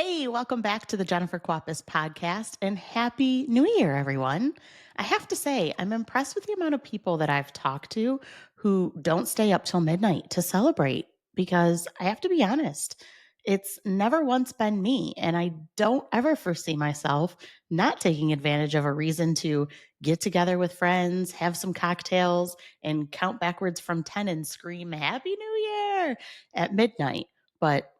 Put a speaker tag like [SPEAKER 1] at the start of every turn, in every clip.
[SPEAKER 1] Hey, welcome back to the Jennifer Quapis podcast and Happy New Year, everyone. I have to say, I'm impressed with the amount of people that I've talked to who don't stay up till midnight to celebrate because I have to be honest, it's never once been me. And I don't ever foresee myself not taking advantage of a reason to get together with friends, have some cocktails, and count backwards from 10 and scream Happy New Year at midnight. But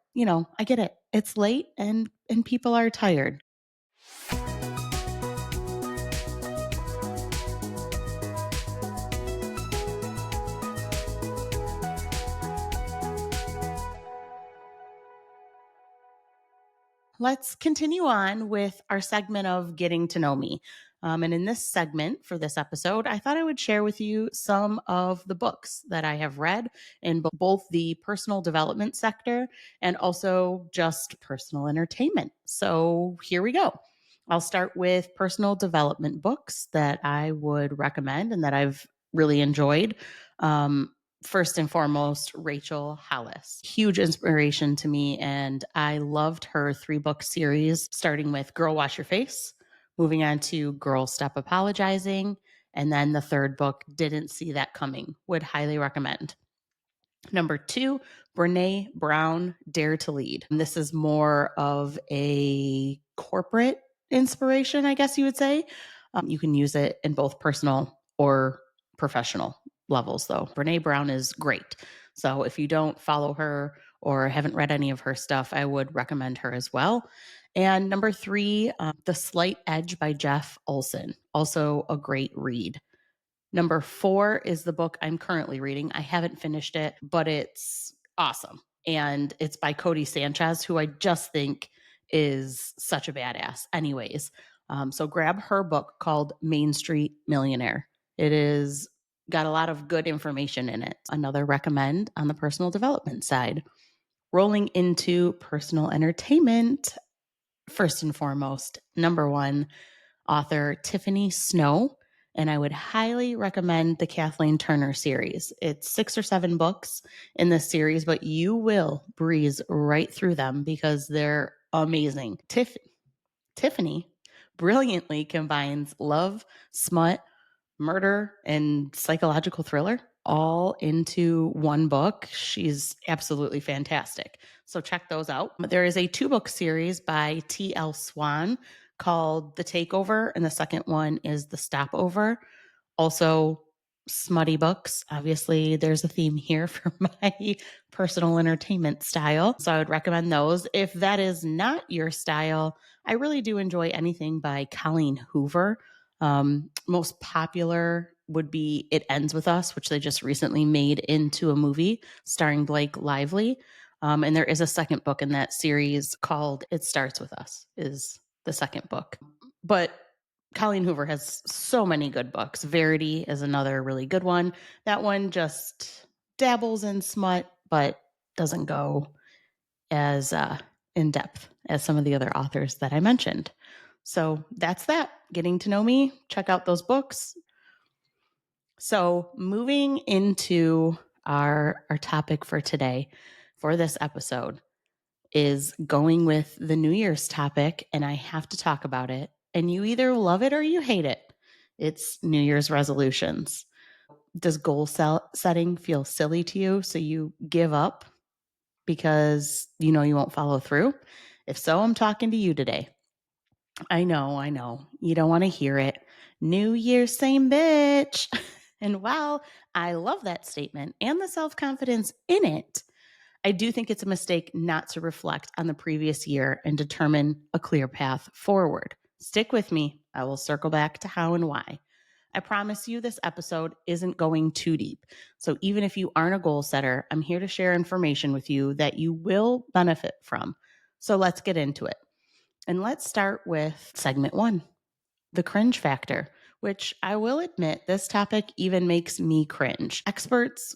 [SPEAKER 1] I get it. It's late and people are tired. Let's continue on with our segment of getting to know me. And in this segment for this episode, I thought I would share with you some of the books that I have read in both the personal development sector and also just personal entertainment. So here we go. I'll start with personal development books that I would recommend and that I've really enjoyed. First and foremost, Rachel Hollis. Huge inspiration to me. And I loved her 3-book series, starting with Girl Wash Your Face, moving on to Girl Stop Apologizing. And then the 3rd book, Didn't See That Coming. Would highly recommend. Number 2, Brene Brown, Dare to Lead. And this is more of a corporate inspiration, I guess you would say. You can use it in both personal or professional levels, though. Brene Brown is great. So if you don't follow her or haven't read any of her stuff, I would recommend her as well. And number 3, The Slight Edge by Jeff Olson. Also a great read. Number 4 is the book I'm currently reading. I haven't finished it, but it's awesome. And it's by Codie Sanchez, who I just think is such a badass. Anyways, so grab her book called Main Street Millionaire. It is got a lot of good information in it. Another recommend on the personal development side. Rolling into personal entertainment, first and foremost, number 1, author Tiffany Snow. And I would highly recommend the Kathleen Turner series. It's 6 or 7 books in this series, but you will breeze right through them because they're amazing. Tiffany brilliantly combines love, smut, murder, and psychological thriller all into one book. She's absolutely fantastic. So check those out. There is a 2-book series by T.L. Swan called The Takeover, and the second one is The Stopover. Also, smutty books. Obviously, there's a theme here for my personal entertainment style. So I would recommend those. If that is not your style, I really do enjoy anything by Colleen Hoover. Most popular would be It Ends With Us, which they just recently made into a movie starring Blake Lively. And there is a second book in that series called It Starts With Us, is the second book. But Colleen Hoover has so many good books. Verity is another really good one. That one just dabbles in smut, but doesn't go as in depth as some of the other authors that I mentioned. So that's that. Getting to know me. Check out those books. So moving into our topic for today, for this episode, is going with the New Year's topic, and I have to talk about it. And you either love it or you hate it. It's New Year's resolutions. Does goal setting feel silly to you? So you give up because you know you won't follow through? If so, I'm talking to you today. I know. You don't want to hear it. New Year, same bitch. And while I love that statement and the self confidence in it, I do think it's a mistake not to reflect on the previous year and determine a clear path forward. Stick with me. I will circle back to how and why. I promise you this episode isn't going too deep. So even if you aren't a goal setter, I'm here to share information with you that you will benefit from. So let's get into it. And let's start with segment 1, the cringe factor, which I will admit this topic even makes me cringe. Experts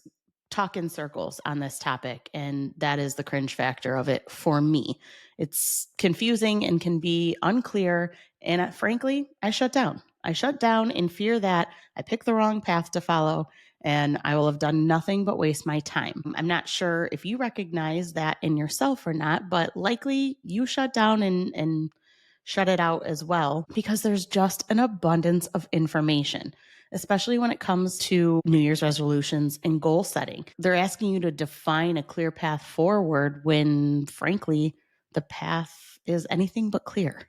[SPEAKER 1] talk in circles on this topic, and that is the cringe factor of it for me. It's confusing and can be unclear, and frankly, I shut down. I shut down in fear that I pick the wrong path to follow and I will have done nothing but waste my time. I'm not sure if you recognize that in yourself or not, but likely you shut down and shut it out as well because there's just an abundance of information, especially when it comes to New Year's resolutions and goal setting. They're asking you to define a clear path forward when, frankly, the path is anything but clear.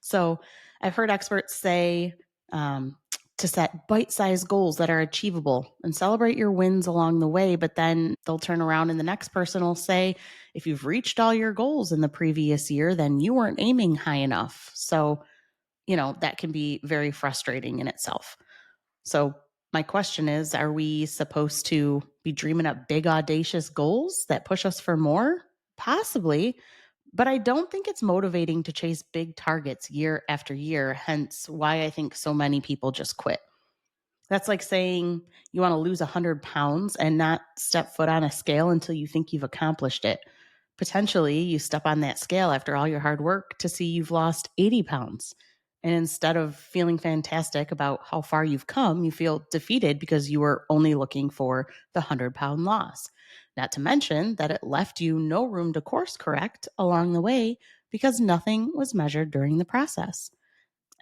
[SPEAKER 1] So I've heard experts say um, to set bite sized goals that are achievable and celebrate your wins along the way. But then they'll turn around and the next person will say, if you've reached all your goals in the previous year, then you weren't aiming high enough. So, that can be very frustrating in itself. So, my question is, are we supposed to be dreaming up big, audacious goals that push us for more? Possibly, but I don't think it's motivating to chase big targets year after year, hence why I think so many people just quit. That's like saying you want to lose 100 pounds and not step foot on a scale until you think you've accomplished it. Potentially, you step on that scale after all your hard work to see you've lost 80 pounds. And instead of feeling fantastic about how far you've come, you feel defeated because you were only looking for the 100-pound loss. Not to mention that it left you no room to course correct along the way because nothing was measured during the process.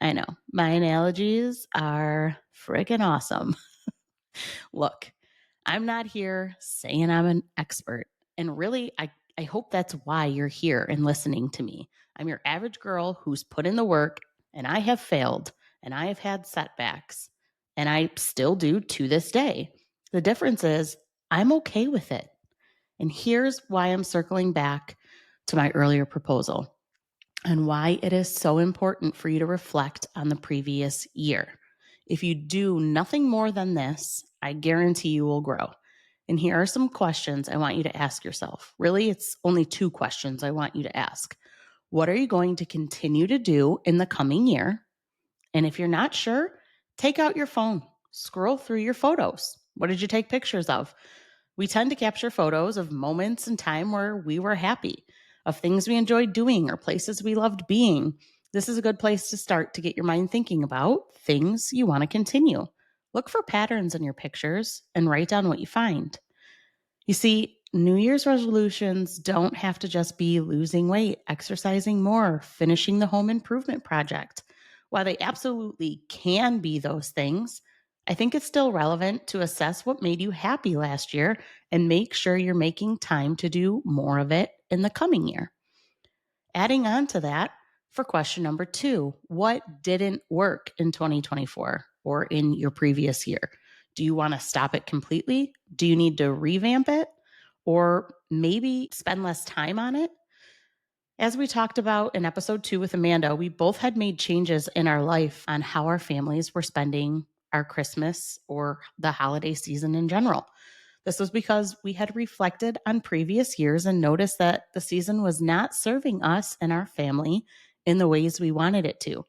[SPEAKER 1] I know, my analogies are freaking awesome. Look, I'm not here saying I'm an expert. And really, I hope that's why you're here and listening to me. I'm your average girl who's put in the work, and I have failed, and I have had setbacks, and I still do to this day. The difference is I'm okay with it. And here's why I'm circling back to my earlier proposal and why it is so important for you to reflect on the previous year. If you do nothing more than this, I guarantee you will grow. And here are some questions I want you to ask yourself. Really, it's only 2 questions I want you to ask. What are you going to continue to do in the coming year? And if you're not sure, take out your phone, scroll through your photos. What did you take pictures of? We tend to capture photos of moments in time where we were happy, of things we enjoyed doing or places we loved being. This is a good place to start to get your mind thinking about things you want to continue. Look for patterns in your pictures and write down what you find. You see, New Year's resolutions don't have to just be losing weight, exercising more, finishing the home improvement project. While they absolutely can be those things, I think it's still relevant to assess what made you happy last year and make sure you're making time to do more of it in the coming year. Adding on to that, for question number 2, what didn't work in 2024 or in your previous year? Do you want to stop it completely? Do you need to revamp it? Or maybe spend less time on it? As we talked about in episode 2 with Amanda, we both had made changes in our life on how our families were spending our Christmas or the holiday season in general. This was because we had reflected on previous years and noticed that the season was not serving us and our family in the ways we wanted it to.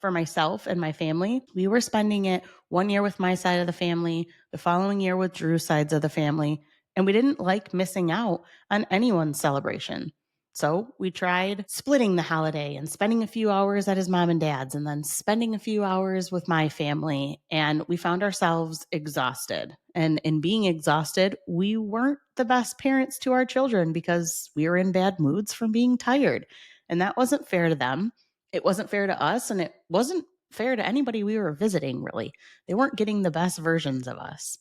[SPEAKER 1] For myself and my family, we were spending it one year with my side of the family, the following year with Drew's sides of the family, and we didn't like missing out on anyone's celebration. So we tried splitting the holiday and spending a few hours at his mom and dad's and then spending a few hours with my family. And we found ourselves exhausted. And in being exhausted, we weren't the best parents to our children because we were in bad moods from being tired. And that wasn't fair to them. It wasn't fair to us. And it wasn't fair to anybody we were visiting, really. They weren't getting the best versions of us.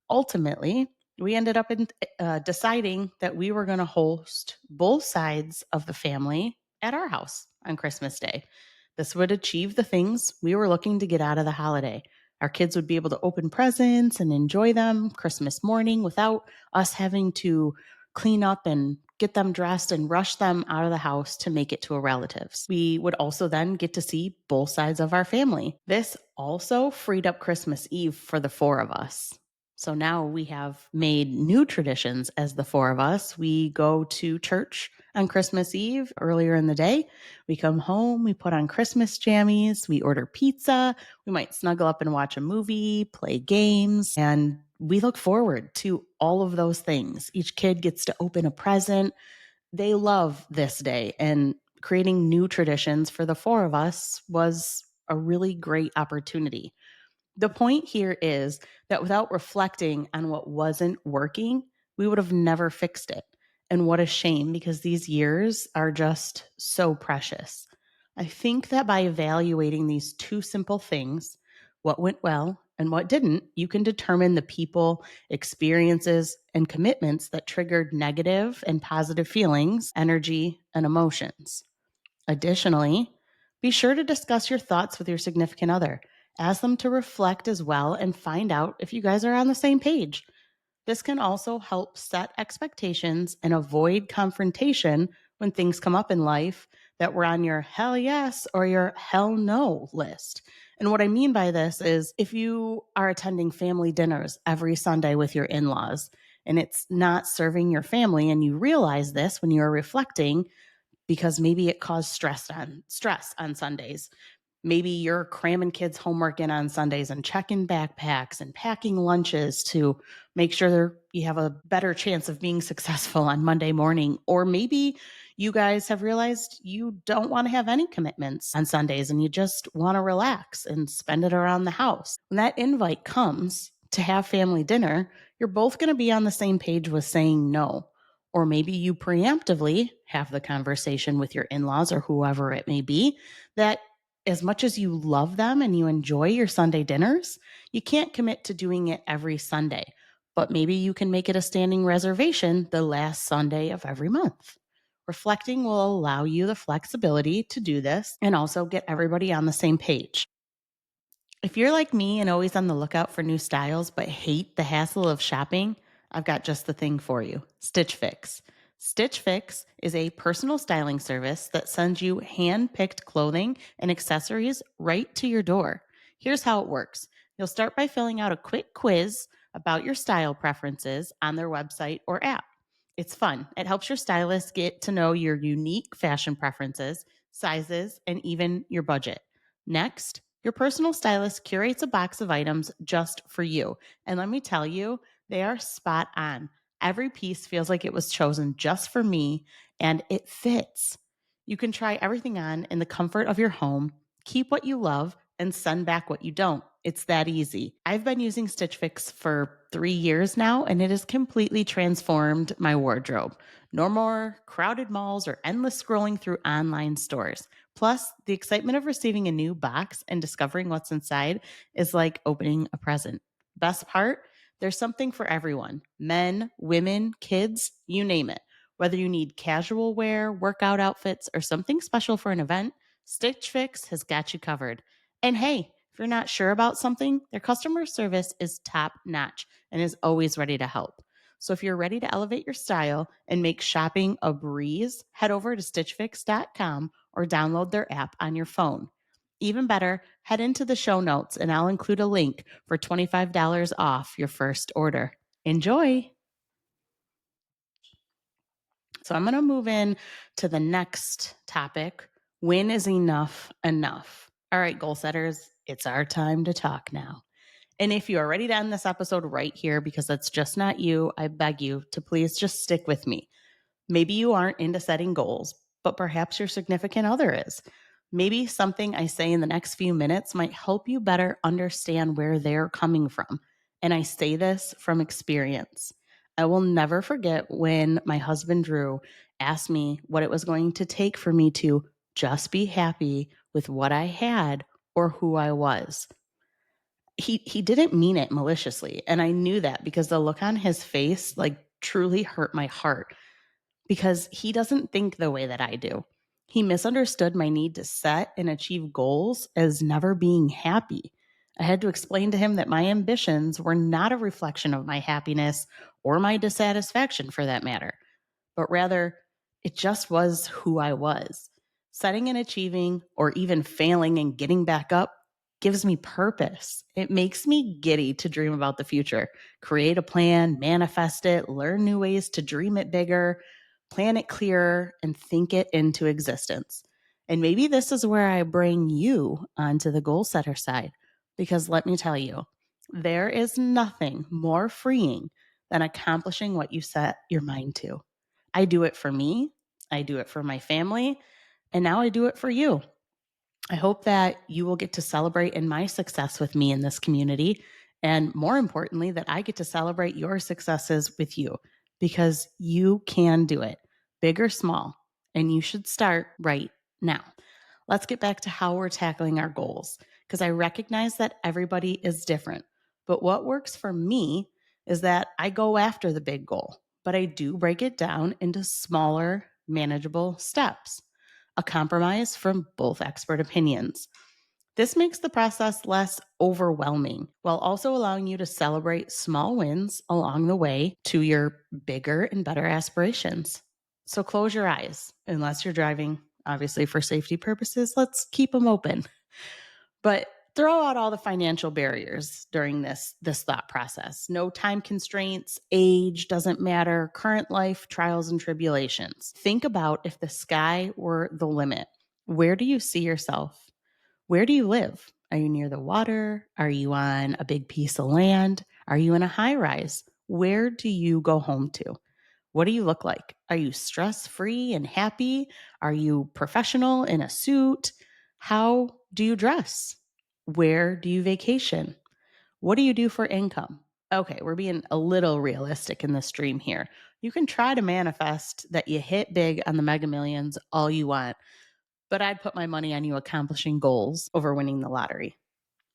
[SPEAKER 1] Ultimately, we ended up deciding that we were going to host both sides of the family at our house on Christmas Day. This would achieve the things we were looking to get out of the holiday. Our kids would be able to open presents and enjoy them Christmas morning without us having to clean up and get them dressed and rush them out of the house to make it to a relative's. We would also then get to see both sides of our family. This also freed up Christmas Eve for the 4 of us. So now we have made new traditions as the 4 of us. We go to church on Christmas Eve earlier in the day. We come home, we put on Christmas jammies, we order pizza, we might snuggle up and watch a movie, play games, and we look forward to all of those things. Each kid gets to open a present. They love this day, and creating new traditions for the 4 of us was a really great opportunity. The point here is that without reflecting on what wasn't working, we would have never fixed it. And what a shame, because these years are just so precious. I think that by evaluating these two simple things, what went well and what didn't, you can determine the people, experiences, and commitments that triggered negative and positive feelings, energy, and emotions. Additionally, be sure to discuss your thoughts with your significant other. Ask them to reflect as well and find out if you guys are on the same page. This can also help set expectations and avoid confrontation when things come up in life that were on your hell yes or your hell no list. And what I mean by this is if you are attending family dinners every Sunday with your in laws and it's not serving your family, and you realize this when you're reflecting, because maybe it caused stress on Sundays. Maybe you're cramming kids' homework in on Sundays and checking backpacks and packing lunches to make sure you have a better chance of being successful on Monday morning. Or maybe you guys have realized you don't want to have any commitments on Sundays and you just want to relax and spend it around the house. When that invite comes to have family dinner, you're both going to be on the same page with saying no. Or maybe you preemptively have the conversation with your in laws or whoever it may be that as much as you love them and you enjoy your Sunday dinners, you can't commit to doing it every Sunday. But maybe you can make it a standing reservation the last Sunday of every month. Reflecting will allow you the flexibility to do this and also get everybody on the same page. If you're like me and always on the lookout for new styles but hate the hassle of shopping, I've got just the thing for you: Stitch Fix. Stitch Fix is a personal styling service that sends you hand picked clothing and accessories right to your door. Here's how it works: you'll start by filling out a quick quiz about your style preferences on their website or app. It's fun. It helps your stylist get to know your unique fashion preferences, sizes, and even your budget. Next, your personal stylist curates a box of items just for you. And let me tell you, they are spot on. Every piece feels like it was chosen just for me and it fits. You can try everything on in the comfort of your home, keep what you love, and send back what you don't. It's that easy. I've been using Stitch Fix for 3 years now, and it has completely transformed my wardrobe. No more crowded malls or endless scrolling through online stores. Plus, the excitement of receiving a new box and discovering what's inside is like opening a present. Best part, there's something for everyone: men, women, kids, you name it. Whether you need casual wear, workout outfits, or something special for an event, Stitch Fix has got you covered. And hey, if you're not sure about something, their customer service is top notch and is always ready to help. So if you're ready to elevate your style and make shopping a breeze, head over to stitchfix.com or download their app on your phone. Even better, head into the show notes and I'll include a link for $25 off your first order. Enjoy! So I'm going to move in to the next topic. When is enough enough? All right, goal setters, it's our time to talk now. And if you are ready to end this episode right here because that's just not you, I beg you to please just stick with me. Maybe you aren't into setting goals, but perhaps your significant other is. Maybe something I say in the next few minutes might help you better understand where they're coming from. And I say this from experience. I will never forget when my husband Drew asked me what it was going to take for me to just be happy with what I had or who I was. He didn't mean it maliciously, and I knew that because the look on his face like truly hurt my heart, because he doesn't think the way that I do. He misunderstood my need to set and achieve goals as never being happy. I had to explain to him that my ambitions were not a reflection of my happiness or my dissatisfaction for that matter, but rather it just was who I was. Setting and achieving, or even failing and getting back up, gives me purpose. It makes me giddy to dream about the future, create a plan, manifest it, learn new ways to dream it bigger, plan it clearer, and think it into existence. And maybe this is where I bring you onto the goal setter side, because let me tell you, there is nothing more freeing than accomplishing what you set your mind to. I do it for me, I do it for my family, and now I do it for you. I hope that you will get to celebrate in my success with me in this community. And more importantly, that I get to celebrate your successes with you because you can do it, big or small. And you should start right now. Let's get back to how we're tackling our goals because I recognize that everybody is different. But what works for me is that I go after the big goal, but I do break it down into smaller, manageable steps, a compromise from both expert opinions. This makes the process less overwhelming while also allowing you to celebrate small wins along the way to your bigger and better aspirations. So close your eyes, unless you're driving. Obviously, for safety purposes, let's keep them open. But throw out all the financial barriers during this thought process. No time constraints, age doesn't matter, current life trials and tribulations. Think about if the sky were the limit. Where do you see yourself? Where do you live? Are you near the water? Are you on a big piece of land? Are you in a high rise? Where do you go home to? What do you look like? Are you stress free and happy? Are you professional in a suit? How do you dress? Where do you vacation? What do you do for income? Okay, we're being a little realistic in this dream here. You can try to manifest that you hit big on the mega millions all you want, but I'd put my money on you accomplishing goals over winning the lottery.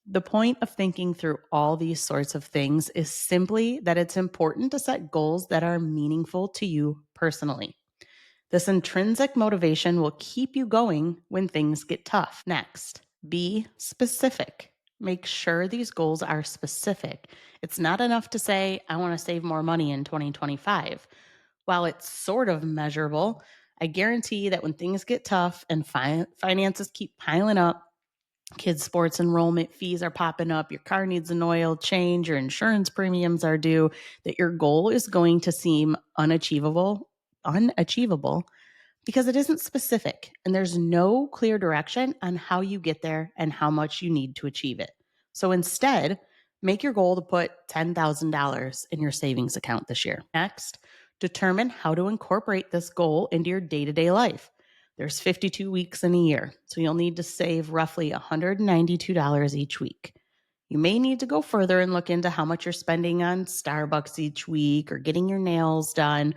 [SPEAKER 1] The point of thinking through all these sorts of things is simply that it's important to set goals that are meaningful to you personally. This intrinsic motivation will keep you going when things get tough. Next, be specific. Make sure these goals are specific. It's not enough to say, I want to save more money in 2025. While it's sort of measurable, I guarantee that when things get tough and finances keep piling up, kids' sports enrollment fees are popping up, your car needs an oil change, your insurance premiums are due, that your goal is going to seem unachievable because it isn't specific and there's no clear direction on how you get there and how much you need to achieve it. So instead, make your goal to put $10,000 in your savings account this year. Next, determine how to incorporate this goal into your day-to-day life. There's 52 weeks in a year, so you'll need to save roughly $192 each week. You may need to go further and look into how much you're spending on Starbucks each week or getting your nails done.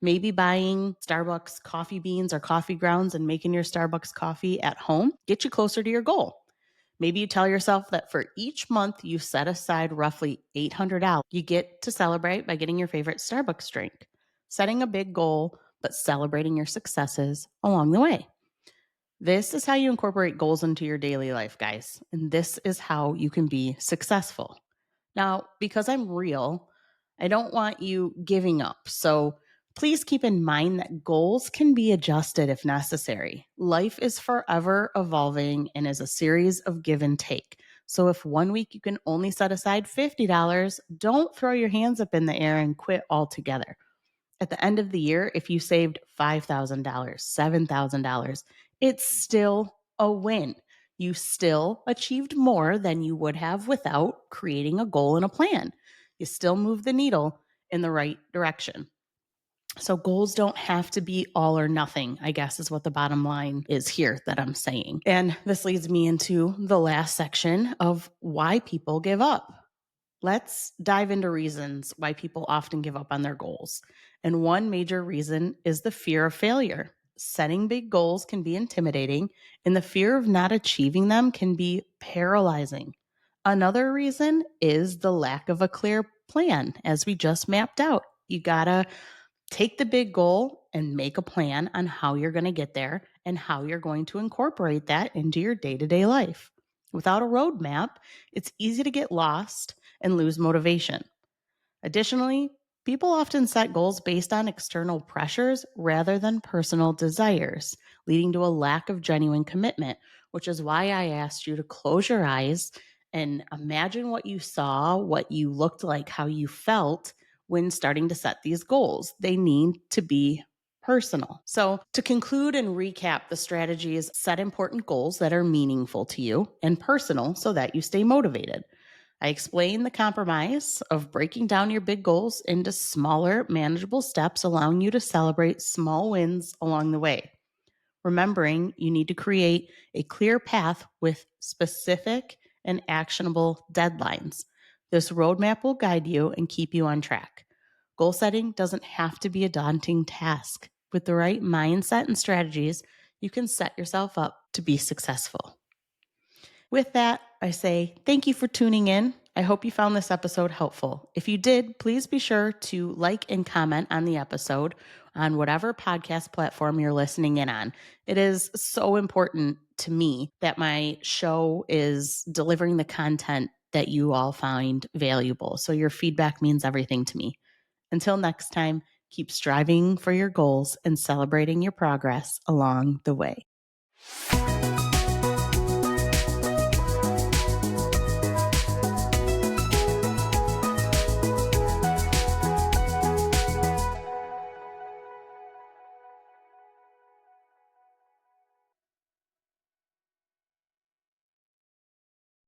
[SPEAKER 1] Maybe buying Starbucks coffee beans or coffee grounds and making your Starbucks coffee at home get you closer to your goal. Maybe you tell yourself that for each month you set aside roughly $800 you get to celebrate by getting your favorite Starbucks drink. Setting a big goal, but celebrating your successes along the way. This is how you incorporate goals into your daily life, guys. And this is how you can be successful. Now, because I'm real, I don't want you giving up. So please keep in mind that goals can be adjusted if necessary. Life is forever evolving and is a series of give and take. So if one week you can only set aside $50, don't throw your hands up in the air and quit altogether. At the end of the year, if you saved $5,000, $7,000, it's still a win. You still achieved more than you would have without creating a goal and a plan. You still move the needle in the right direction. So goals don't have to be all or nothing, I guess is what the bottom line is here that I'm saying. And this leads me into the last section of why people give up. Let's dive into reasons why people often give up on their goals. And one major reason is the fear of failure. Setting big goals can be intimidating, and the fear of not achieving them can be paralyzing. Another reason is the lack of a clear plan, as we just mapped out. You gotta take the big goal and make a plan on how you're going to get there and how you're going to incorporate that into your day to day life. Without a roadmap, it's easy to get lost and lose motivation. Additionally, people often set goals based on external pressures rather than personal desires, leading to a lack of genuine commitment, which is why I asked you to close your eyes and imagine what you saw, what you looked like, how you felt when starting to set these goals. They need to be personal. So, to conclude and recap the strategies, set important goals that are meaningful to you and personal so that you stay motivated. I explain the compromise of breaking down your big goals into smaller, manageable steps, allowing you to celebrate small wins along the way. remembering you need to create a clear path with specific and actionable deadlines. This roadmap will guide you and keep you on track. Goal setting doesn't have to be a daunting task. With the right mindset and strategies, you can set yourself up to be successful. With that, I say thank you for tuning in. I hope you found this episode helpful. If you did, please be sure to like and comment on the episode on whatever podcast platform you're listening in on. It is so important to me that my show is delivering the content that you all find valuable. So your feedback means everything to me. Until next time, keep striving for your goals and celebrating your progress along the way.